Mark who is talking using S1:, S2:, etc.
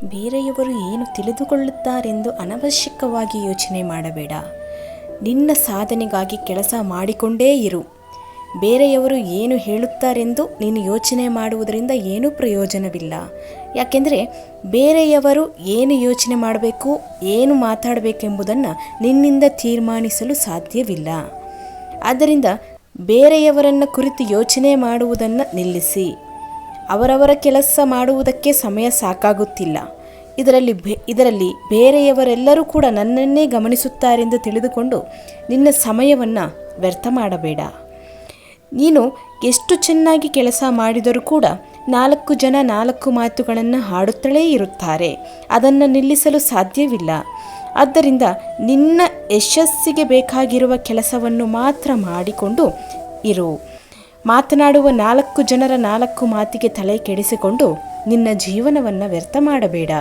S1: ಬೇರೆಯವರು ಏನು ತಿಳಿದುಕೊಳ್ಳುತ್ತಾರೆಂದು ಅನವಶ್ಯಕವಾಗಿ ಯೋಚನೆ ಮಾಡಬೇಡ. ನಿನ್ನ ಸಾಧನೆಗಾಗಿ ಕೆಲಸ ಮಾಡಿಕೊಂಡೇ ಇರು. ಬೇರೆಯವರು ಏನು ಹೇಳುತ್ತಾರೆಂದು ನೀನು ಯೋಚನೆ ಮಾಡುವುದರಿಂದ ಏನೂ ಪ್ರಯೋಜನವಿಲ್ಲ. ಯಾಕೆಂದರೆ ಬೇರೆಯವರು ಏನು ಯೋಚನೆ ಮಾಡಬೇಕು, ಏನು ಮಾತಾಡಬೇಕೆಂಬುದನ್ನು ನಿನ್ನಿಂದ ತೀರ್ಮಾನಿಸಲು ಸಾಧ್ಯವಿಲ್ಲ. ಆದ್ದರಿಂದ ಬೇರೆಯವರನ್ನು ಕುರಿತು ಯೋಚನೆ ಮಾಡುವುದನ್ನು ನಿಲ್ಲಿಸಿ. ಅವರವರ ಕೆಲಸ ಮಾಡುವುದಕ್ಕೆ ಸಮಯ ಸಾಕಾಗುತ್ತಿಲ್ಲ. ಇದರಲ್ಲಿ ಬೇರೆಯವರೆಲ್ಲರೂ ಕೂಡ ನನ್ನನ್ನೇ ಗಮನಿಸುತ್ತಾರೆಂದು ತಿಳಿದುಕೊಂಡು ನಿನ್ನ ಸಮಯವನ್ನು ವ್ಯರ್ಥ ಮಾಡಬೇಡ. ನೀನು ಎಷ್ಟು ಚೆನ್ನಾಗಿ ಕೆಲಸ ಮಾಡಿದರೂ ಕೂಡ 4 ಜನ 4 ಮಾತುಗಳನ್ನು ಆಡುತ್ತಲೇ ಇರುತ್ತಾರೆ. ಅದನ್ನು ನಿಲ್ಲಿಸಲು ಸಾಧ್ಯವಿಲ್ಲ. ಆದ್ದರಿಂದ ನಿನ್ನ ಯಶಸ್ಸಿಗೆ ಬೇಕಾಗಿರುವ ಕೆಲಸವನ್ನು ಮಾತ್ರ ಮಾಡಿಕೊಂಡು ಇರು. ಮಾತನಾಡುವ 4 ಜನರ 4 ಮಾತಿಗೆ ತಲೆ ಕೆಡಿಸಿಕೊಂಡು ನಿನ್ನ ಜೀವನವನ್ನು ವ್ಯರ್ಥ ಮಾಡಬೇಡ.